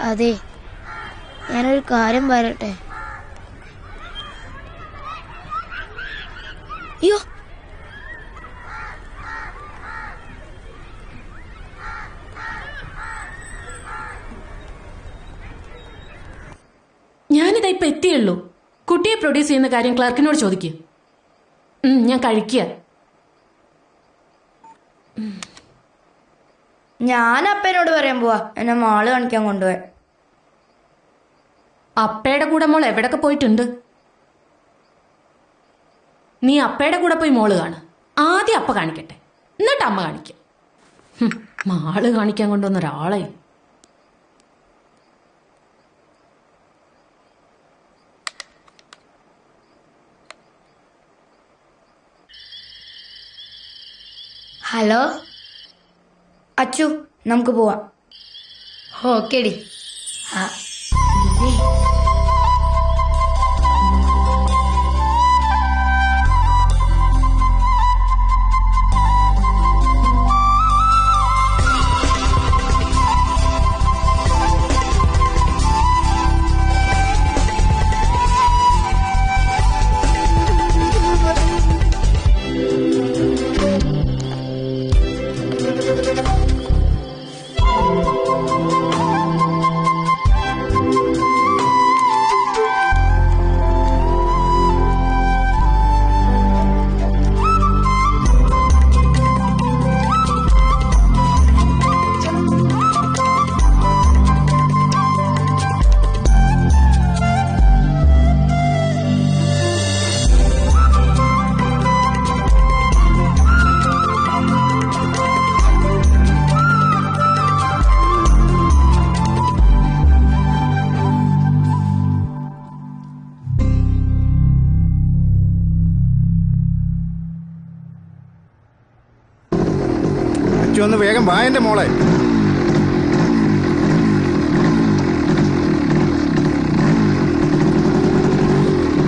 അതെ, ഞാനൊരു കാര്യം പറയട്ടെ. അയ്യോ, ഞാനിതാ ഇപ്പൊ എത്തിയുള്ളൂ. കുട്ടിയെ പ്രൊഡ്യൂസ് ചെയ്യുന്ന കാര്യം ക്ലർക്കിനോട് ചോദിക്കുക. ഞാൻ കഴിക്കുക. ഞാൻ അപ്പനോട് പറയാൻ പോവാ എന്നെ മാള് കാണിക്കാൻ കൊണ്ടുപോയി. അപ്പയുടെ കൂടെ മോൾ എവിടൊക്കെ പോയിട്ടുണ്ട്? നീ അപ്പയുടെ കൂടെ പോയി മോള് കാണ്. ആദ്യം അപ്പ കാണിക്കട്ടെ, എന്നിട്ട് അമ്മ കാണിക്കാം. മാള് കാണിക്കാൻ കൊണ്ടുവന്ന ഒരാളെ. ഹലോ അച്ചു, നമുക്ക് പോവാം. ഓക്കേടി. ഒന്ന് വേഗം വാ എന്റെ മോളെ.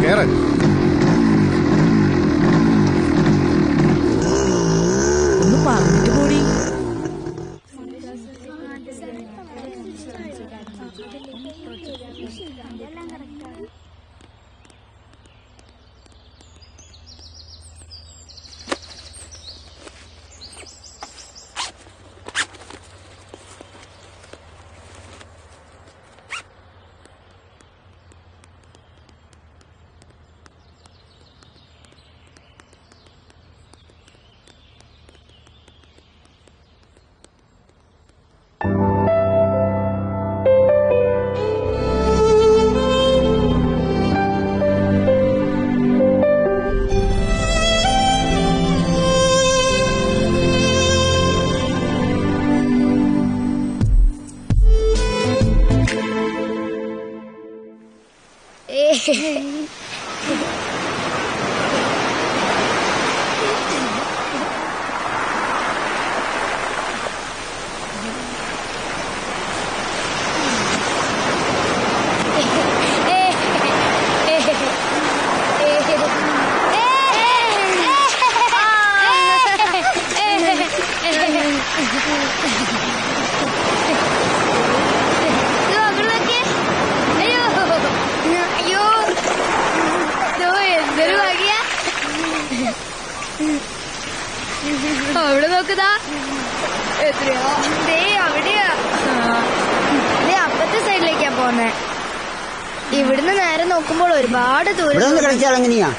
കേറ്. ഒന്ന് പറഞ്ഞിട്ട് കൂടി. അവിടെ നോക്കുതാ, എത്രയോ അവിടെയാ. അപ്പത്തെ സൈഡിലേക്കാ പോന്നെ. ഇവിടുന്ന് നേരെ നോക്കുമ്പോൾ ഒരുപാട് ദൂരം. കളിച്ചാൽ എങ്ങനെയാ?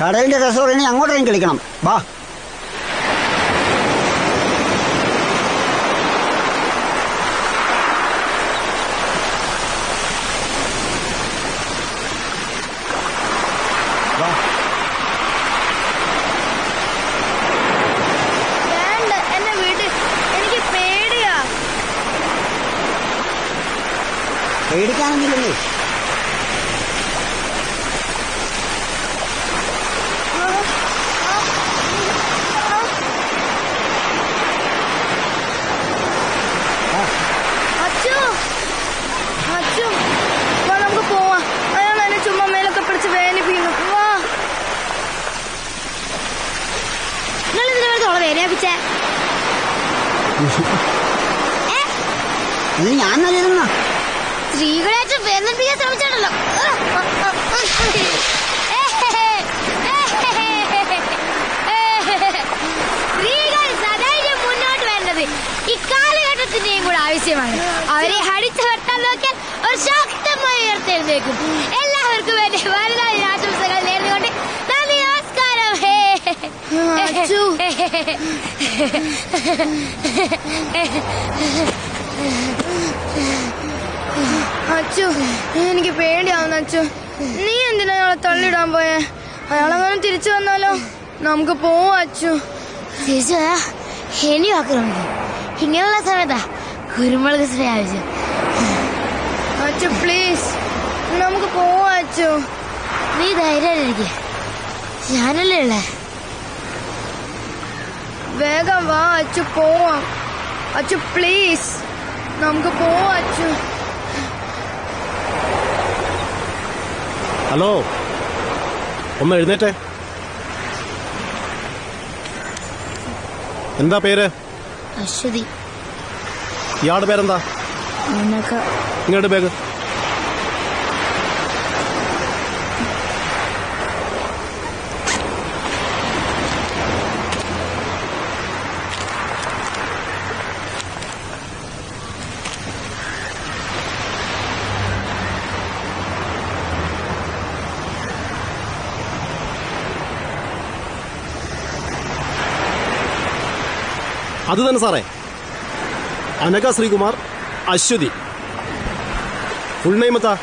കടലിന്റെ രസം അങ്ങോട്ടേക്കും കളിക്കണം. വാ. പേടിക്കാനൊന്നുമില്ലല്ലേ? നമുക്ക് പോവാം. അയാൾ എന്നെ ചുമ്മാ മേലൊക്കെ പിടിച്ച് വേദനിപ്പിക്കുന്നു. വാ. നിങ്ങൾ എന്തിനാ തോളെ വേദനിപ്പിച്ചേ? ഇത് ഞാൻ നല്ലതെന്നാ. സ്ത്രീകളായിട്ട് വേദനിപ്പിക്കാൻ ശ്രമിച്ചാണല്ലോ. സ്ത്രീകൾ സദൈര്യം മുന്നോട്ട് വേണ്ടത് ഇക്കാലഘട്ടത്തിന്റെയും കൂടെ ആവശ്യമാണ്. അവരെ അടിച്ചു വർത്താൻ നോക്കിയാൽ ഒരു ശക്തമായി ഉയർത്തെഴുന്നേക്കും. എല്ലാവർക്കും വേണ്ടി വലുതായ ആശംസകൾ നേർന്നുകൊണ്ട് നന്ദി, നമസ്കാരം. അച്ചു, എനിക്ക് പേടിയാവുന്നു. അച്ചു, നീ എന്തിനാ അയാളെ തള്ളിയിടാൻ പോയേ? അയാളെങ്ങനെ തിരിച്ചു വന്നാലോ? നമുക്ക് പോവാ അച്ചു. ഇനി ആക്രമിക്കും. ഇങ്ങനെയുള്ള സമയത്താ കുരുമുളക് സ്പ്രേ ആവശ്യം. അച്ചു പ്ലീസ്, നമുക്ക് പോവാ അച്ചു. നീ ധൈര്യമായിരിക്കെ, ഞാനല്ലേ ഉള്ളേ. വേഗം വാ അച്ചു, പോവാം. അച്ചു പ്ലീസ്, നമുക്ക് പോവാ അച്ചു. ഹലോ, ഒന്ന് എഴുന്നേറ്റേ. എന്താ പേര്? അശ്വതി. ഇയാളുടെ പേരെന്താ? ഇങ്ങോട്ട് ബാഗ്. അത് തന്നെ സാറേ, അനഘ ശ്രീകുമാർ, അശ്വതി. ഫുൾ നെയിം എത്താ?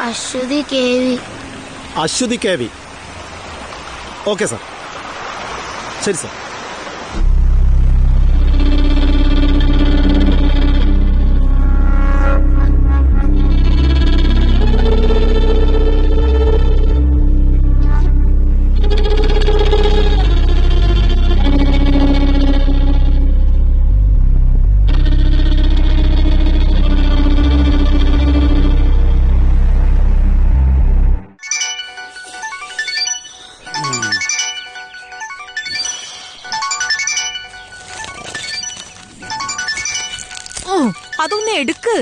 Aswathy K V. Aswathy K V. Okay sir, ശരി സാർ. അതൊന്ന് എടുക്ക്.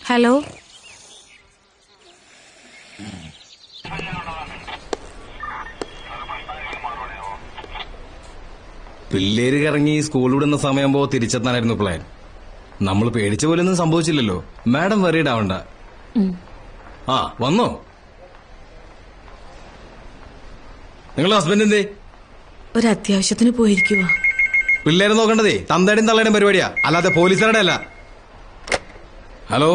ഹലോ, പിള്ളേര് ഇറങ്ങി സ്കൂൾ വിടുന്ന സമയമ്പോ തിരിച്ചെത്താനായിരുന്നു പ്ലാൻ. നമ്മൾ പേടിച്ച പോലൊന്നും സംഭവിച്ചില്ലല്ലോ. മാഡം വറീഡ് ആവണ്ട. ആ വന്നോ? നിങ്ങളുടെ ഹസ്ബൻഡ് എന്തേ? ഒരു അത്യാവശ്യത്തിന് പോയിരിക്കുവാ. പിള്ളേരെ നോക്കേണ്ടതേ തന്തയുടെയും തള്ളയുടെയും പരിപാടിയാ, അല്ലാതെ പോലീസുകാരുടെ അല്ല. ഹലോ,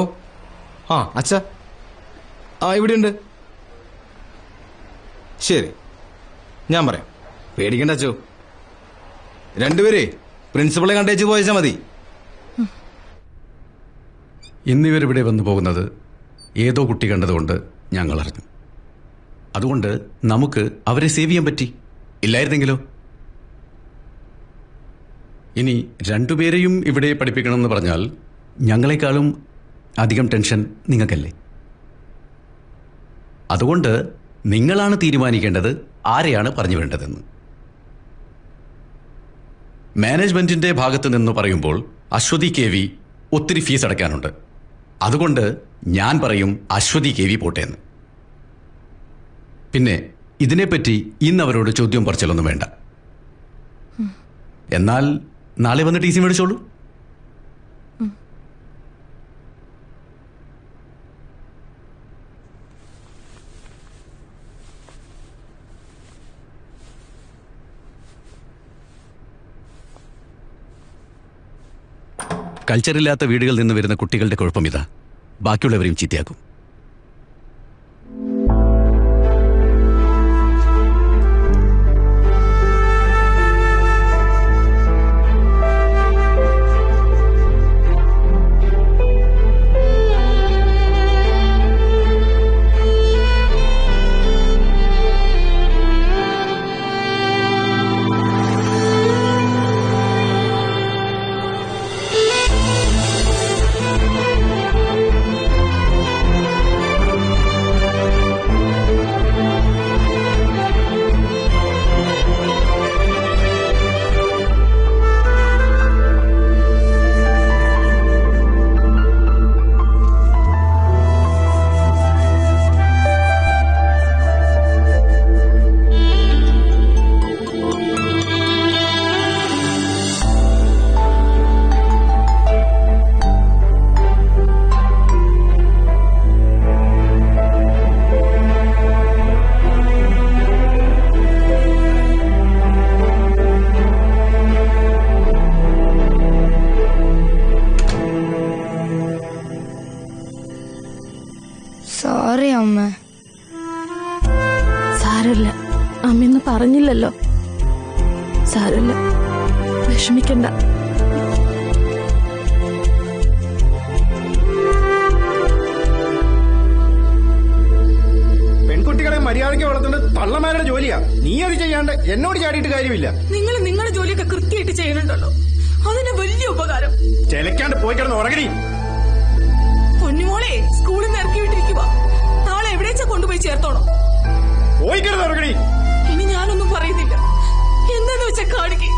ആ അച്ഛ, ആ ഇവിടെയുണ്ട്. ശരി, ഞാൻ പറയാം. പേടിക്കണ്ട അച്ചോ. രണ്ടുപേരെ പ്രിൻസിപ്പളെ കണ്ടേച്ച് പോയച്ചാ മതി. ഇന്നിവരിവിടെ വന്നു പോകുന്നത് ഏതോ കുട്ടി കണ്ടതുകൊണ്ട് ഞങ്ങൾ അറിഞ്ഞു. അതുകൊണ്ട് നമുക്ക് അവരെ സേവ് ചെയ്യാൻ പറ്റി. ഇല്ലായിരുന്നെങ്കിലോ? ഇനി രണ്ടുപേരെയും ഇവിടെ പഠിപ്പിക്കണമെന്ന് പറഞ്ഞാൽ ഞങ്ങളെക്കാളും അധികം ടെൻഷൻ നിങ്ങൾക്കല്ലേ? അതുകൊണ്ട് നിങ്ങളാണ് തീരുമാനിക്കേണ്ടത് ആരെയാണ് പറഞ്ഞു വേണ്ടതെന്ന്. മാനേജ്മെന്റിന്റെ ഭാഗത്ത് നിന്ന് പറയുമ്പോൾ അശ്വതി കെ വി ഒത്തിരി ഫീസ് അടയ്ക്കാനുണ്ട്. അതുകൊണ്ട് ഞാൻ പറയും അശ്വതി കെ വി പോട്ടേന്ന്. പിന്നെ ഇതിനെപ്പറ്റി ഇന്ന് അവരോട് ചോദ്യം പറച്ചിലൊന്നും വേണ്ട. എന്നാൽ നാളെ വന്ന് ടി സി മേടിച്ചോളൂ. കൾച്ചറില്ലാത്ത വീടുകളിൽ നിന്ന് വരുന്ന കുട്ടികളുടെ കുഴപ്പം ഇതാ, ബാക്കിയുള്ളവരെയും ചീത്തയാക്കും. പറഞ്ഞില്ലല്ലോ. സാരമില്ല, വിഷമിക്കണ്ട. പെൺകുട്ടികളെ മര്യാദയ്ക്ക് വളർത്തേണ്ടത് തള്ളമാരുടെ ജോലിയാ. നീ അത് ചെയ്യാണ്ട് എന്നോട് ചാടിയിട്ട് കാര്യമില്ല. നിങ്ങൾ നിങ്ങളുടെ ജോലിയൊക്കെ കൃത്യമായിട്ട് ചെയ്യുന്നുണ്ടല്ലോ, അതിന് വലിയ ഉപകാരം. ചെലക്കാണ്ട് പോയി കിടന്ന് ഉറങ്ങടി. പൊന്നുമോളെ സ്കൂളിൽ നിന്ന് ഇറക്കി വിട്ടിരിക്കുക. നാളെ എവിടേച്ചാ കൊണ്ടുപോയി ചേർത്തോണം. പോയി കിടന്ന് ഉറങ്ങടി. ഇനി ഞാനൊന്നും പറയുന്നില്ല. എന്താന്ന് വെച്ചാ കാണിക്ക്.